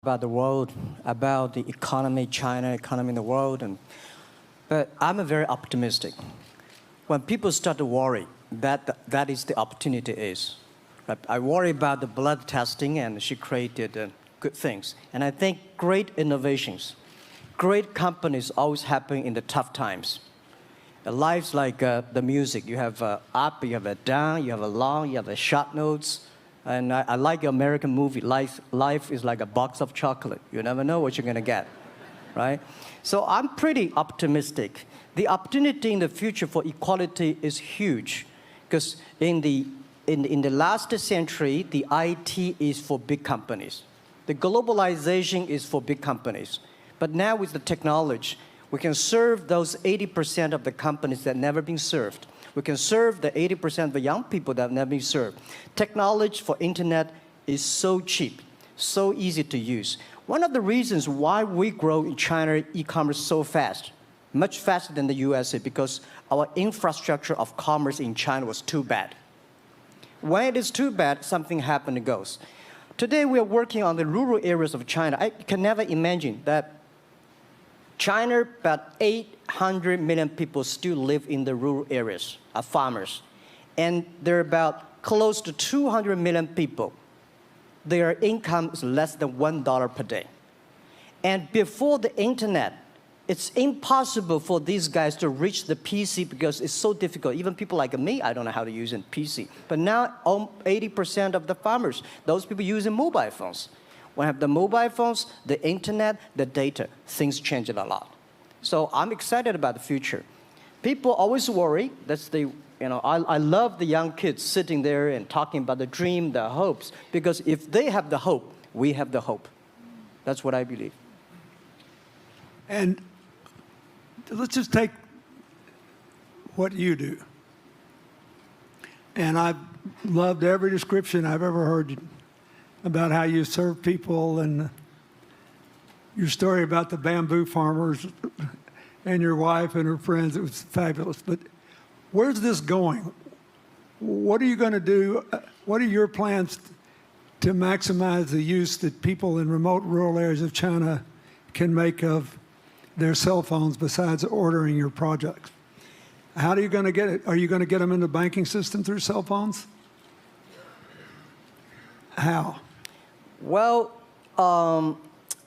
about the world, about the economy, China economy in the world, but I'm a very optimistic. When people start to worry, that is the opportunity is. Right? I worry about the blood testing, and she created good things. And I think great innovations, great companies always happen in the tough times. Life's like the music. You have up, you have a down, you have a long, you have a short notes. And I like your American movie. Life is like a box of chocolate. You never know what you're going to get, right? So I'm pretty optimistic. The opportunity in the future for equality is huge, because in the last century, the IT is for big companies. The globalization is for big companies. But now with the technology, we can serve those 80% of the companies that never been served. We can serve the 80% of the young people that have never been served. Technology for internet is so cheap, so easy to use. One of the reasons why we grow in China e-commerce so fast, much faster than the USA, because our infrastructure of commerce in China was too bad. When it is too bad, something happens and goes. Today we are working on the rural areas of China. I can never imagine that China, about 800 million people still live in the rural areas, are farmers. And there are about close to 200 million people. Their income is less than $1 per day. And before the internet, it's impossible for these guys to reach the PC because it's so difficult. Even people like me, I don't know how to use a PC. But now, 80% of the farmers, those people using mobile phones. When I have the mobile phones, the internet, the data, things change a lot. So I'm excited about the future. People always worry. I love the young kids sitting there and talking about the dream, the hopes, because if they have the hope, we have the hope. That's what I believe. And let's just take what you do. And I've loved every description I've ever heard about how you serve people, and your story about the bamboo farmers and your wife and her friends. It was fabulous. But where's this going? What are you going to do? What are your plans to maximize the use that people in remote rural areas of China can make of their cell phones besides ordering your products? How are you going to get it? Are you going to get them in the banking system through cell phones? How? Well,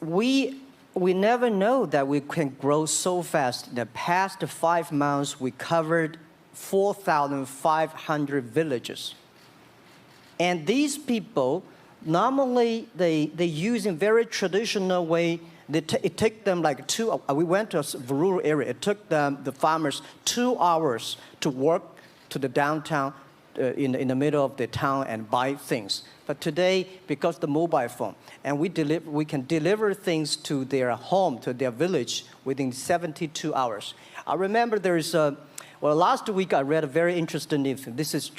we never know that we can grow so fast. In the past 5 months, we covered 4,500 villages. And these people, normally they use in very traditional way. It took them like we went to a rural area. It took the farmers 2 hours to walk to the downtown in the middle of the town and buy things. But today, because the mobile phone, and we can deliver things to their home, to their village, within 72 hours. I remember last week I read a very interesting news. This is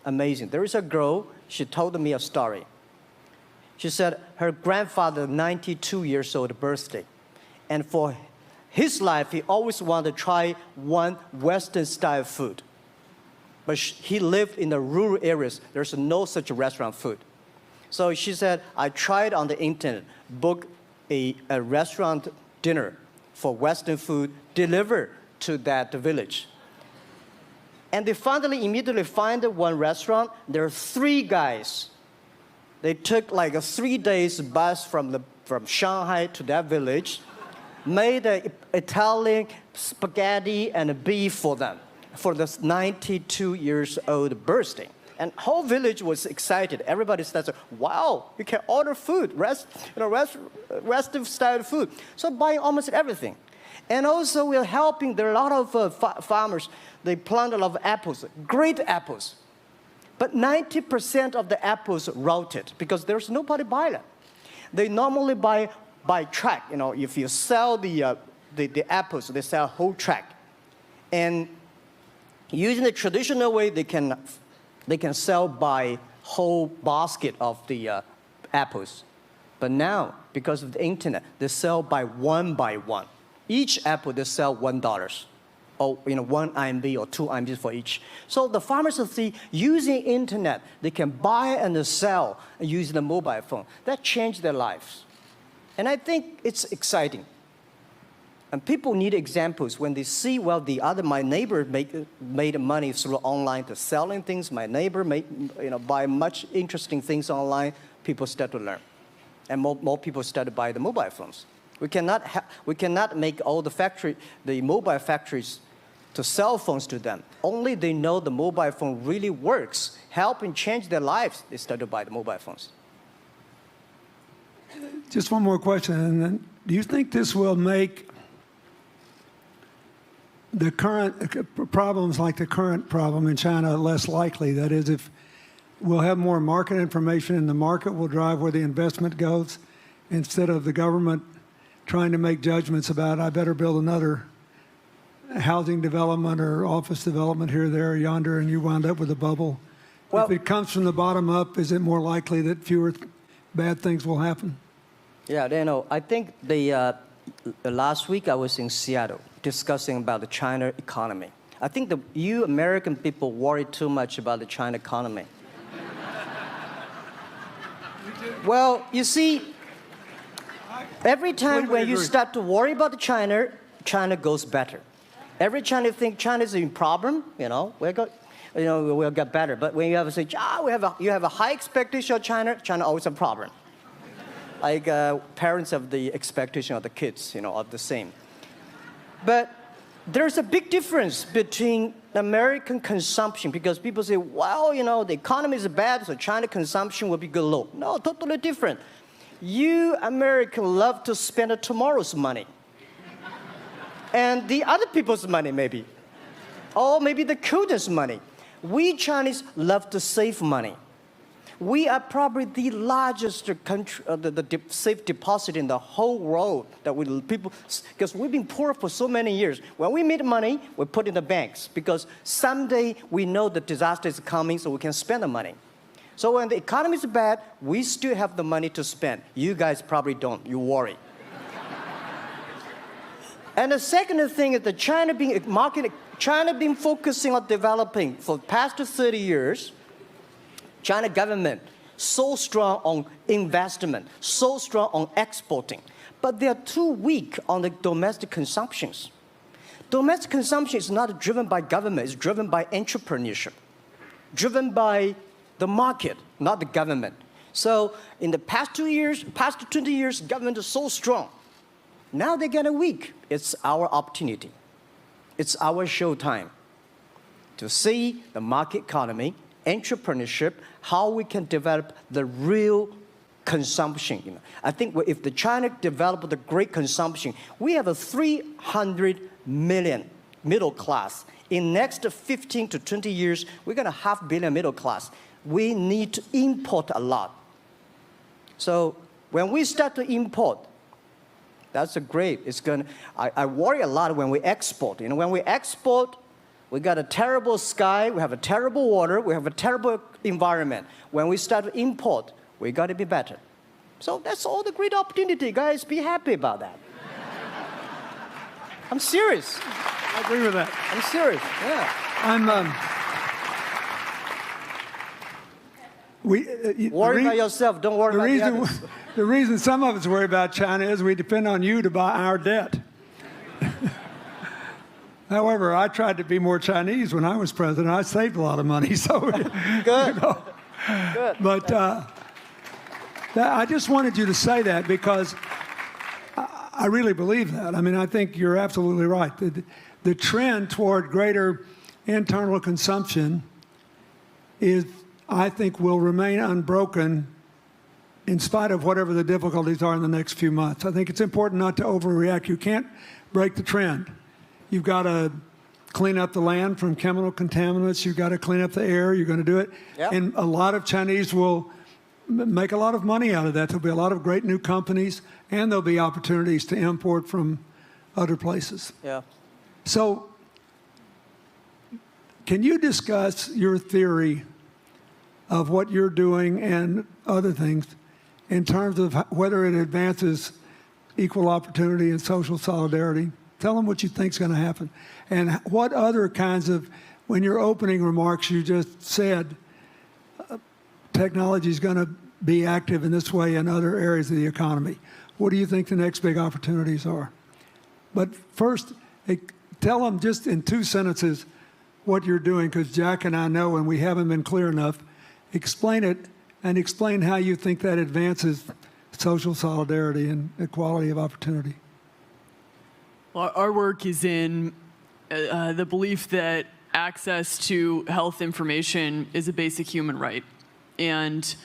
amazing. There is a girl, she told me a story. She said her grandfather, 92 years old birthday. And for his life, he always wanted to try one Western-style food. But he lived in the rural areas. There's no such restaurant food. So she said, I tried on the internet, book a restaurant dinner for Western food, delivered to that village. And they finally immediately find one restaurant. There are 3 guys. They took like a 3 days bus from Shanghai to that village, made an Italian spaghetti and beef for them for this 92 years old birthday. And whole village was excited. Everybody says, wow, you can order food, Western style food. So buying almost everything. And also we're helping, there are a lot of farmers, they plant a lot of apples, great apples. But 90% of the apples rotted because there's nobody buy them. They normally buy by track. If you sell the apples, they sell whole track. And using the traditional way, they can sell by whole basket of the apples. But now, because of the internet, they sell by one. Each apple, they sell $1. Or 1 RMB or 2 RMB for each. So the farmers see using internet, they can buy and sell using the mobile phone. That changed their lives. And I think it's exciting. And people need examples when they see, well, my neighbor made money through online to selling things. My neighbor buy much interesting things online. People start to learn. And more people start to buy the mobile phones. We cannot make all the mobile factories to sell phones to them. Only they know the mobile phone really works, helping change their lives, they start to buy the mobile phones. Just one more question. And then, do you think this will make the current problems like the current problem in China less likely? That is, if we'll have more market information and the market will drive where the investment goes instead of the government trying to make judgments about, I better build another housing development or office development here, there, or yonder, and you wind up with a bubble. Well, if it comes from the bottom up, is it more likely that fewer bad things will happen? Yeah, Daniel, I think last week I was in Seattle discussing about the China economy. I think you American people worry too much about the China economy. Well, you see, every time when you start to worry about China, China goes better. Every time you think China is in problem, we'll get better. But when you have to say, you have a high expectation of China, China always a problem. Like parents have the expectation of the kids, are the same. But there's a big difference between American consumption, because people say, well, the economy is bad, so China consumption will be good low. No, totally different. You Americans love to spend tomorrow's money. And the other people's money, maybe. Or maybe the children's money. We Chinese love to save money. We are probably the largest country, the safe deposit in the whole world. Because we've been poor for so many years. When we make money, we put in the banks. Because someday we know the disaster is coming, so we can spend the money. So when the economy is bad, we still have the money to spend. You guys probably don't. You worry. And the second thing is that China been focusing on developing for the past 30 years. China government so strong on investment, so strong on exporting, but they are too weak on the domestic consumptions. Domestic consumption is not driven by government, it's driven by entrepreneurship, driven by the market, not the government. So in the past 20 years, government is so strong. Now they're getting weak. It's our opportunity. It's our showtime to see the market economy, entrepreneurship, how we can develop the real consumption. I think if the China developed the great consumption, we have a 300 million middle class. In next 15 to 20 years, we're going to have 500 million middle class. We need to import a lot. So when we start to import, that's great. I worry a lot when we export. When we export, we got a terrible sky, we have a terrible water, we have a terrible environment. When we start to import, we got to be better. So that's all the great opportunity, guys. Be happy about that. I'm serious. I agree with that. I'm serious. Yeah. Worry about yourself. Don't worry about the others. The reason some of us worry about China is we depend on you to buy our debt. However, I tried to be more Chinese when I was president. I saved a lot of money. So good. Good. But I just wanted you to say that because I really believe that. I mean, I think you're absolutely right. The trend toward greater internal consumption I think, will remain unbroken in spite of whatever the difficulties are in the next few months. I think it's important not to overreact. You can't break the trend. You've got to clean up the land from chemical contaminants. You've got to clean up the air. You're going to do it. Yep. And a lot of Chinese will make a lot of money out of that. There'll be a lot of great new companies, and there'll be opportunities to import from other places. Yeah. So can you discuss your theory of what you're doing and other things in terms of whether it advances equal opportunity and social solidarity? Tell them what you think is going to happen. And what other kinds of, when your opening remarks, you just said technology is going to be active in this way in other areas of the economy. what do you think the next big opportunities are? But first, tell them just in 2 sentences what you're doing, because Jack and I know, and we haven't been clear enough. Explain it, and explain how you think that advances social solidarity and equality of opportunity. Well, our work is in the belief that access to health information is a basic human right. And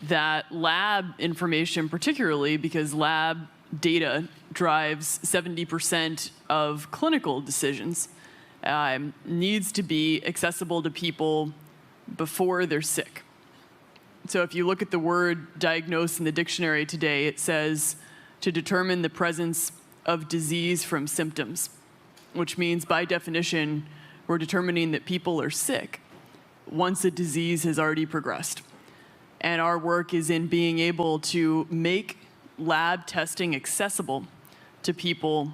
that lab information, particularly because lab data drives 70% of clinical decisions, needs to be accessible to people before they're sick. So if you look at the word diagnose in the dictionary today, it says to determine the presence of disease from symptoms, which means by definition, we're determining that people are sick once a disease has already progressed. And our work is in being able to make lab testing accessible to people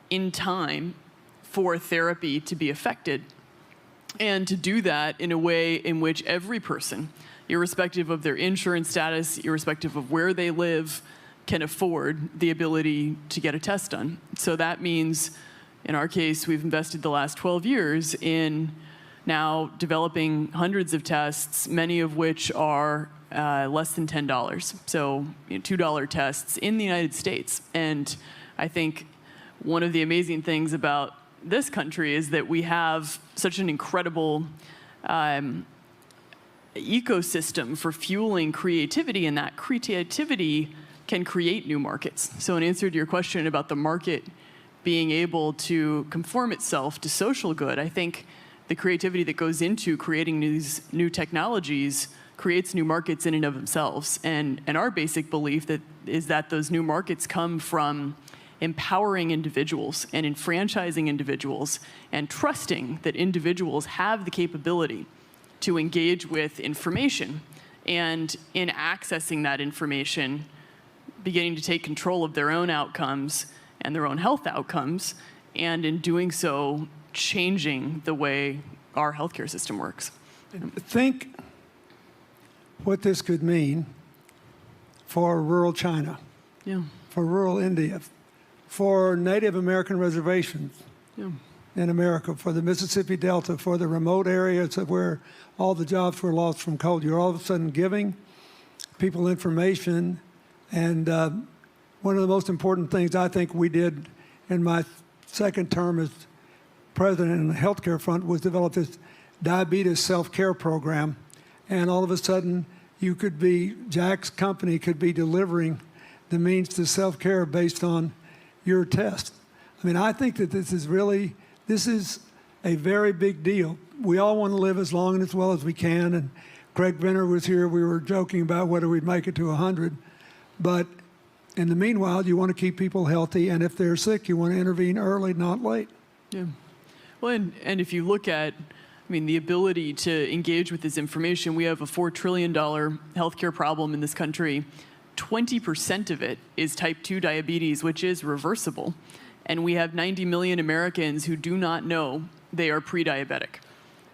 in time for therapy to be effected, and to do that in a way in which every person, irrespective of their insurance status, irrespective of where they live, can afford the ability to get a test done. So that means, in our case, we've invested the last 12 years in now developing hundreds of tests, many of which are less than $10. So $2 tests in the United States. And I think one of the amazing things about this country is that we have such an incredible ecosystem for fueling creativity, and that creativity can create new markets. So in answer to your question about the market being able to conform itself to social good, I think the creativity that goes into creating these new technologies creates new markets in and of themselves. And our basic belief is that those new markets come from empowering individuals and enfranchising individuals and trusting that individuals have the capability to engage with information, and in accessing that information, beginning to take control of their own outcomes and their own health outcomes, and in doing so, changing the way our healthcare system works. Think what this could mean for rural China, for rural India, for Native American reservations in America, for the Mississippi Delta, for the remote areas of where all the jobs were lost from coal. You're all of a sudden giving people information. And one of the most important things I think we did in my second term as president in the healthcare front was develop this diabetes self-care program. And all of a sudden, Jack's company could be delivering the means to self-care based on your test. I mean, I think that this is a very big deal. We all want to live as long and as well as we can. And Craig Venner was here. We were joking about whether we'd make it to 100. But in the meanwhile, you want to keep people healthy. And if they're sick, you want to intervene early, not late. Yeah. Well, and if you look at, the ability to engage with this information, we have a $4 trillion healthcare problem in this country. 20% of it is type 2 diabetes, which is reversible. And we have 90 million Americans who do not know they are pre-diabetic.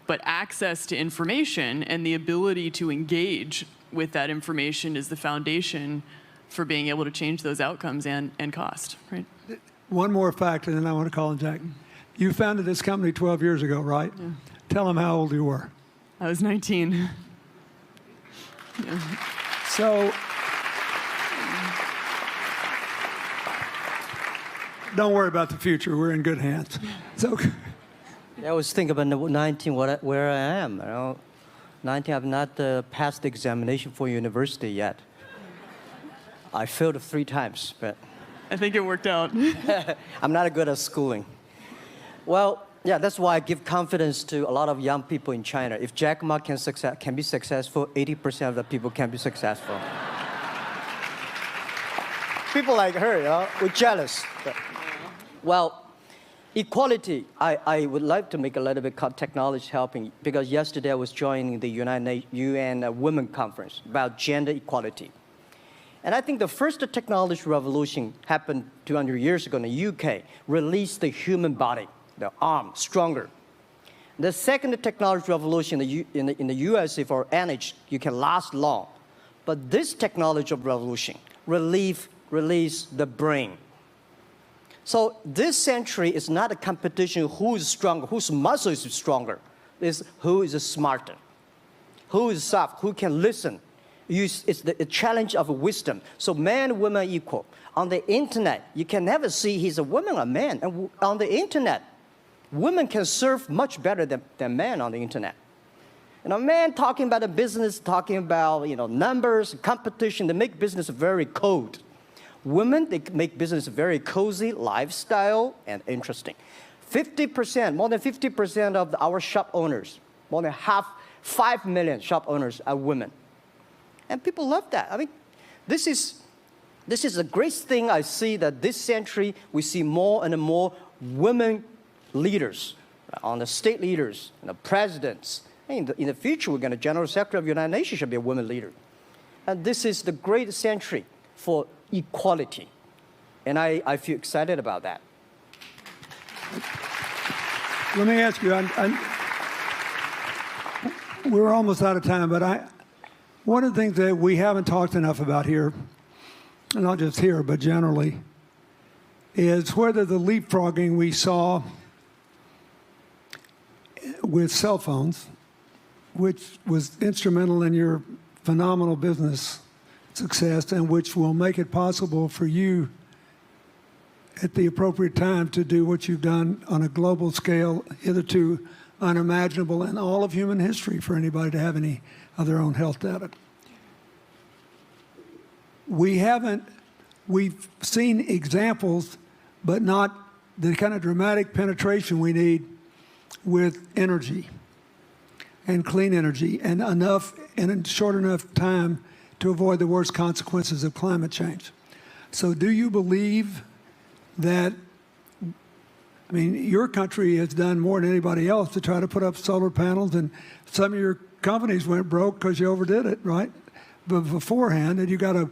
But access to information and the ability to engage with that information is the foundation for being able to change those outcomes and cost, right? One more fact, and then I want to call on Jack. You founded this company 12 years ago, right? Yeah. Tell them how old you were. I was 19. Yeah. So, don't worry about the future. We're in good hands. So, I was thinking about 19, where I am. 19, I've not passed the examination for university yet. I failed 3 times, but I think it worked out. I'm not good at schooling. Well, yeah, that's why I give confidence to a lot of young people in China. If Jack Ma can be successful, 80% of the people can be successful. People like her, we're jealous. But, well, equality, I would like to make a little bit technology helping, because yesterday I was joining the UN Women Conference about gender equality. And I think the first technology revolution happened 200 years ago in the UK, released the human body, the arm, stronger. The second technology revolution in the USA for energy, you can last long. But this technology revolution relieve release the brain. So this century is not a competition who is stronger, whose muscle is stronger. It's who is smarter, who is soft, who can listen. It's the challenge of wisdom. So man and woman are equal. On the internet, you can never see he's a woman or a man. And on the internet, women can serve much better than men on the internet. And a man talking about a business, talking about numbers, competition, they make business very cold. Women, they make business very cozy, lifestyle, and interesting. 50%, more than 50% of our shop owners, more than 5 million shop owners are women. And people love that. I mean, this is a great thing I see that this century we see more and more women leaders, on the state leaders, presidents. In the future, we're going to General Secretary of the United Nations should be a woman leader. And this is the great century for equality. And I feel excited about that. Let me ask you, we're almost out of time, but one of the things that we haven't talked enough about here, and not just here, but generally, is whether the leapfrogging we saw with cell phones, which was instrumental in your phenomenal business success and which will make it possible for you at the appropriate time to do what you've done on a global scale, hitherto unimaginable in all of human history for anybody to have any of their own health data. We've seen examples, but not the kind of dramatic penetration we need with energy and clean energy and enough in a short enough time to avoid the worst consequences of climate change. So do you believe that, your country has done more than anybody else to try to put up solar panels, and some of your companies went broke because you overdid it, right? But beforehand, and you got to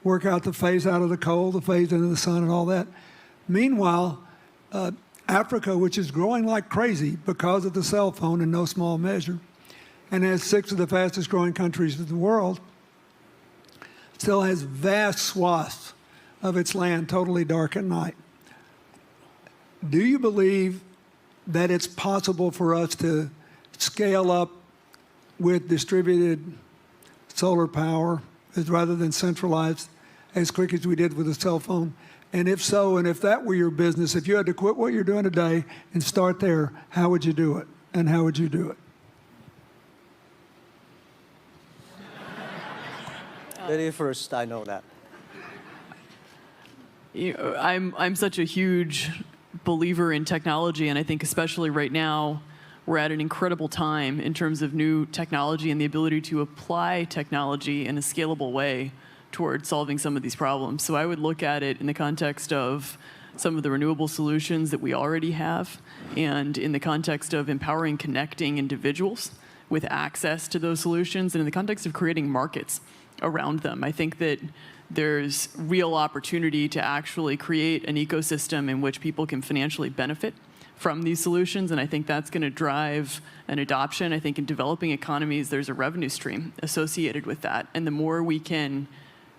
work out the phase out of the coal, the phase into the sun and all that. Meanwhile, Africa, which is growing like crazy because of the cell phone in no small measure, and has 6 of the fastest growing countries in the world, still has vast swaths of its land totally dark at night. Do you believe that it's possible for us to scale up with distributed solar power rather than centralized as quick as we did with the cell phone? And if so, and if that were your business, if you had to quit what you're doing today and start there, how would you do it? And how would you do it? Lady first, I know that. I'm such a huge believer in technology, and I think especially right now, we're at an incredible time in terms of new technology and the ability to apply technology in a scalable way towards solving some of these problems. So I would look at it in the context of some of the renewable solutions that we already have, and in the context of empowering, connecting individuals with access to those solutions, and in the context of creating markets around them. I think that there's real opportunity to actually create an ecosystem in which people can financially benefit from these solutions, and I think that's going to drive an adoption. I think in developing economies, there's a revenue stream associated with that, and the more we can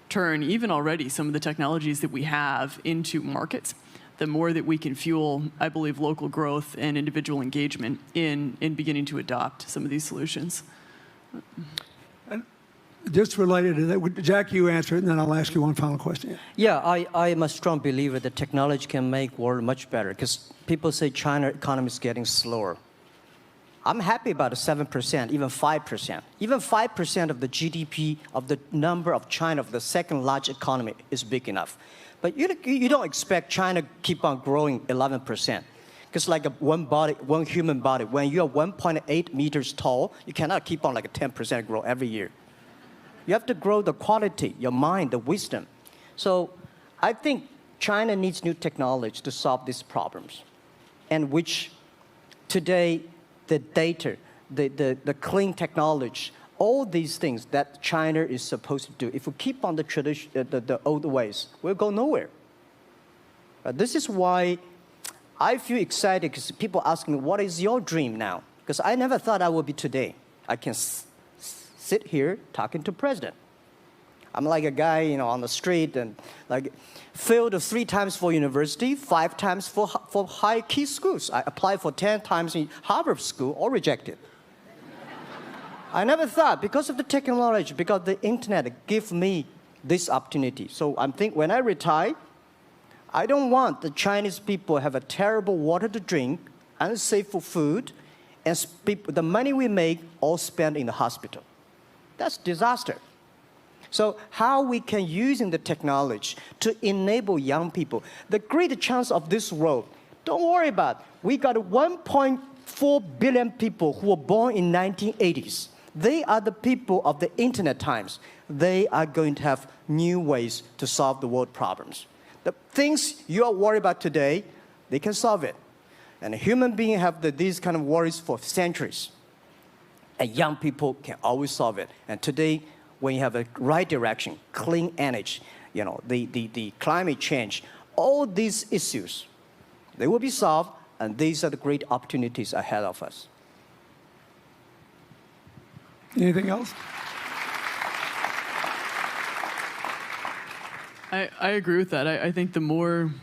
turn even already some of the technologies that we have into markets, the more that we can fuel, I believe, local growth and individual engagement in beginning to adopt some of these solutions. Just related to that, Jack, you answer it, and then I'll ask you one final question. Yeah, I am a strong believer that technology can make world much better, because people say China economy is getting slower. I'm happy about the 7%, even 5%. Even 5% of the GDP of the number of China, of the second largest economy, is big enough. But you don't expect China to keep on growing 11%. Because like one human body, when you are 1.8 meters tall, you cannot keep on like a 10% grow every year. You have to grow the quality, your mind, the wisdom. So I think China needs new technology to solve these problems, and which today the data, the clean technology, all these things that China is supposed to do, if we keep on the tradition, the old ways, we'll go nowhere. This is why I feel excited, because people ask me, what is your dream now? Because I never thought I would be today. I can sit here talking to president. I'm like a guy, on the street and like failed 3 times for university, 5 times for high key schools. I applied for 10 times in Harvard School, all rejected. I never thought, because of the technology, because the internet give me this opportunity. So I think when I retire, I don't want the Chinese people have a terrible water to drink, unsafe for food, and the money we make all spent in the hospital. That's disaster. So how we can using the technology to enable young people, the great chance of this world, don't worry about it. We got 1.4 billion people who were born in 1980s. They are the people of the internet times. They are going to have new ways to solve the world problems. The things you are worried about today, they can solve it. And human beings have these kind of worries for centuries. And young people can always solve it. And today, when you have a right direction, clean energy, the climate change, all these issues, they will be solved, and these are the great opportunities ahead of us. Anything else? I agree with that. I think the more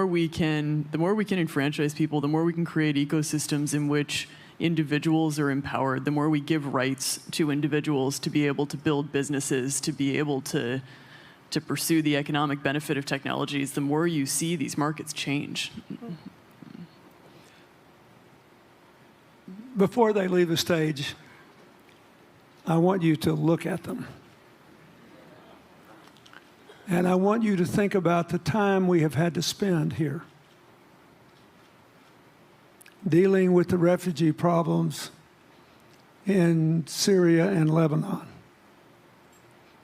we can enfranchise people, the more we can create ecosystems in which individuals are empowered, the more we give rights to individuals to be able to build businesses, to be able to pursue the economic benefit of technologies, the more you see these markets change. Before they leave the stage, I want you to look at them. And I want you to think about the time we have had to spend here dealing with the refugee problems in Syria and Lebanon.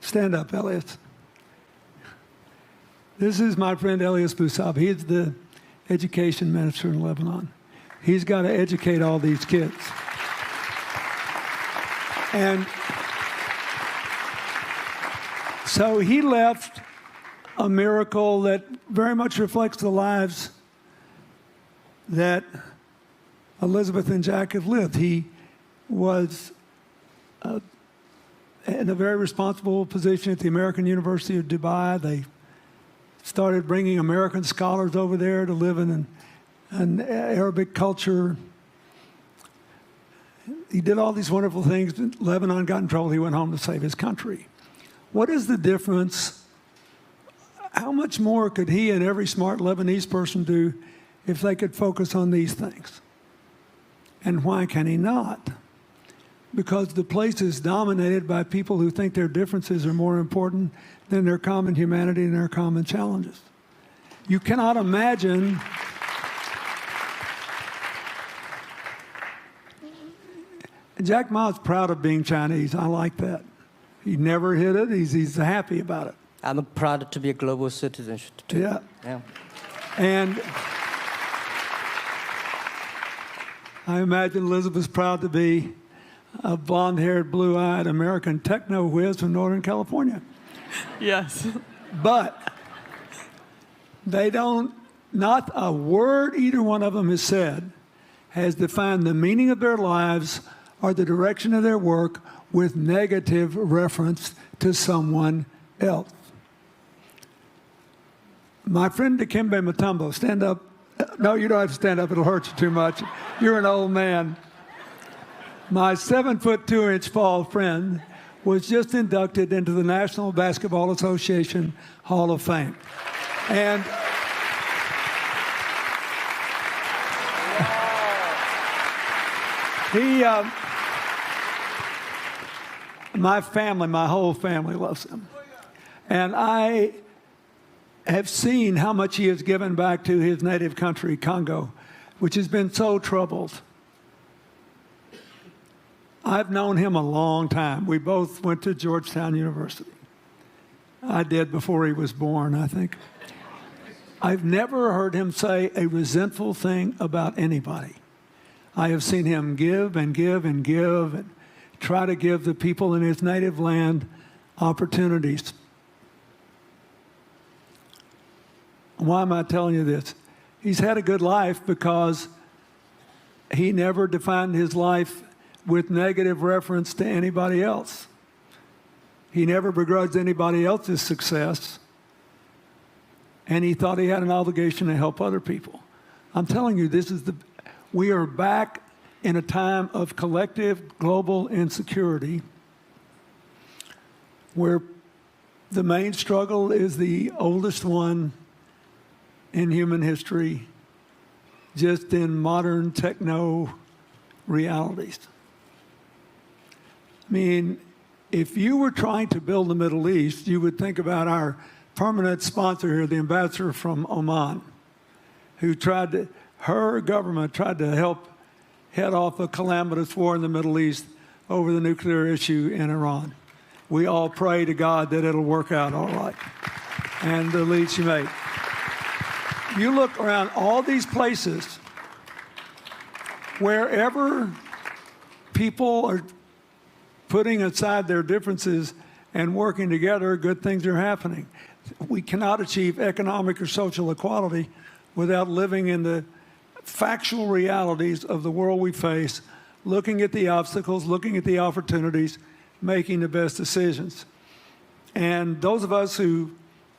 Stand up, Elias. This is my friend Elias Bousab. He is the education minister in Lebanon. He's got to educate all these kids. And so he left a miracle that very much reflects the lives that Elizabeth and Jack have lived. He was in a very responsible position at the American University of Dubai. They started bringing American scholars over there to live in an Arabic culture. He did all these wonderful things. Lebanon got in trouble. He went home to save his country. What is the difference? How much more could he and every smart Lebanese person do if they could focus on these things? And why can he not? Because the place is dominated by people who think their differences are more important than their common humanity and their common challenges. You cannot imagine Jack Ma's proud of being Chinese. I like that. He never hid it. He's happy about it. I'm proud to be a global citizen too. Yeah. Yeah. And I imagine Elizabeth's proud to be a blonde-haired, blue-eyed American techno whiz from Northern California. Yes. But they don't, not a word either one of them has said has defined the meaning of their lives or the direction of their work with negative reference to someone else. My friend Dikembe Mutombo, stand up. No, you don't have to stand up. It'll hurt you too much. You're an old man. My 7'2" tall friend was just inducted into the National Basketball Association Hall of Fame. And my family, my whole family loves him. And I have seen how much he has given back to his native country, Congo, which has been so troubled. I've known him a long time. We both went to Georgetown University. I did before he was born, I think. I've never heard him say a resentful thing about anybody. I have seen him give and give and give and try to give the people in his native land opportunities. Why am I telling you this? He's had a good life because he never defined his life with negative reference to anybody else. He never begrudged anybody else's success. And he thought he had an obligation to help other people. I'm telling you, we are back in a time of collective global insecurity where the main struggle is the oldest one in human history, just in modern techno realities. I mean, if you were trying to build the Middle East, you would think about our permanent sponsor here, the ambassador from Oman, who her government tried to help head off a calamitous war in the Middle East over the nuclear issue in Iran. We all pray to God that it'll work out all right. And the lead she made. You look around all these places, wherever people are putting aside their differences and working together, good things are happening. We cannot achieve economic or social equality without living in the factual realities of the world we face, looking at the obstacles, looking at the opportunities, making the best decisions. And those of us who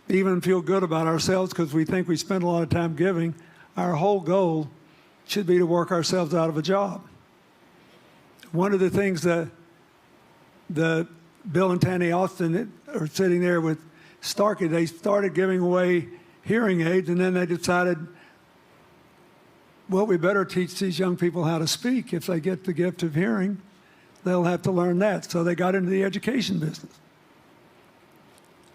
even feel good about ourselves because we think we spend a lot of time giving, our whole goal should be to work ourselves out of a job. One of the things that Bill and Tanny Austin are sitting there with Starkey, they started giving away hearing aids, and then they decided, well, we better teach these young people how to speak. If they get the gift of hearing, they'll have to learn that. So they got into the education business.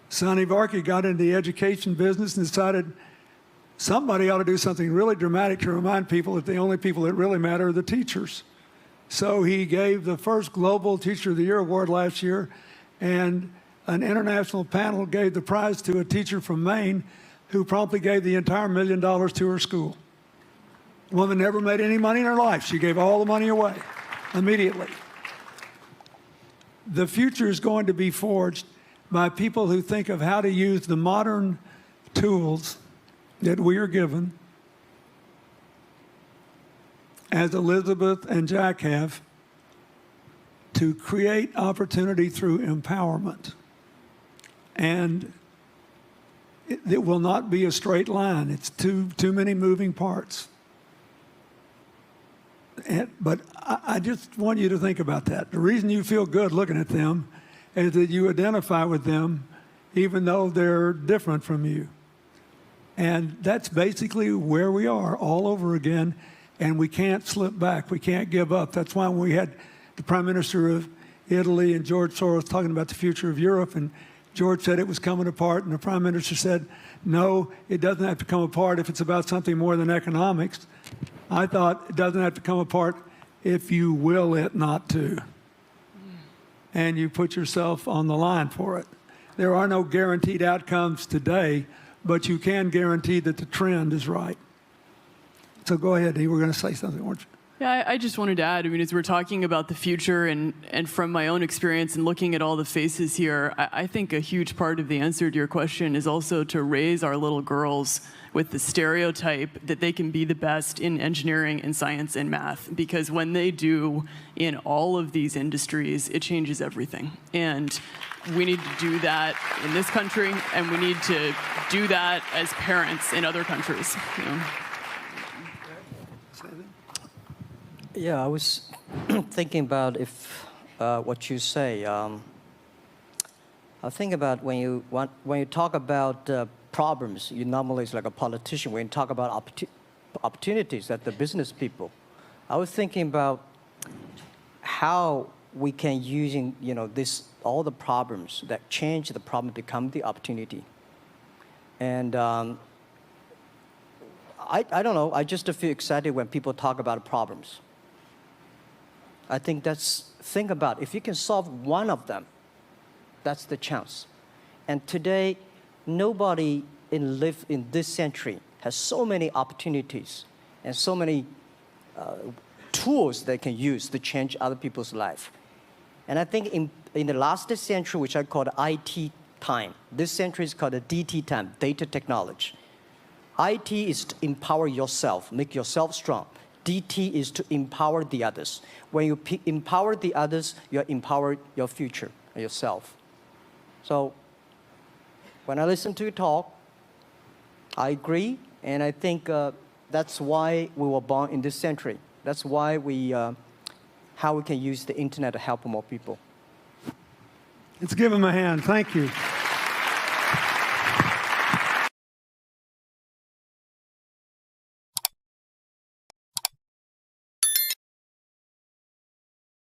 Sonny Varkey got into the education business and decided somebody ought to do something really dramatic to remind people that the only people that really matter are the teachers. So he gave the first Global Teacher of the Year award last year, and an international panel gave the prize to a teacher from Maine who promptly gave the entire $1 million to her school. The woman never made any money in her life. She gave all the money away immediately. The future is going to be forged by people who think of how to use the modern tools that we are given, as Elizabeth and Jack have, to create opportunity through empowerment. And it will not be a straight line. It's too many moving parts. But I just want you to think about that. The reason you feel good looking at them is that you identify with them even though they're different from you. And that's basically where we are all over again, and we can't slip back. We can't give up. That's why when we had the Prime Minister of Italy and George Soros talking about the future of Europe, and George said it was coming apart, and the Prime Minister said, no, it doesn't have to come apart if it's about something more than economics. I thought it doesn't have to come apart if you will it not to. And you put yourself on the line for it. There are no guaranteed outcomes today, but you can guarantee that the trend is right. So go ahead, you were going to say something, weren't you? Yeah, I just wanted to add, I mean, as we're talking about the future and from my own experience and looking at all the faces here, I think a huge part of the answer to your question is also to raise our little girls with the stereotype that they can be the best in engineering and science and math, because when they do in all of these industries, it changes everything. And we need to do that in this country, and we need to do that as parents in other countries. You know? Yeah, I was thinking about if what you say. I think about when you talk about problems, you normally is like a politician. When you talk about opportunities that the business people, I was thinking about how we can using all the problems that change the problem become the opportunity. And I don't know. I just feel excited when people talk about problems. I think think about if you can solve one of them, that's the chance. And today, nobody live in this century has so many opportunities and so many tools they can use to change other people's life. And I think in the last century, which I call the IT time, this century is called the DT time, data technology. IT is to empower yourself, make yourself strong. DT is to empower the others. When you empower the others, you empower your future, yourself. So when I listen to you talk, I agree, and I think that's why we were born in this century. That's why how we can use the internet to help more people. Let's give him a hand. Thank you.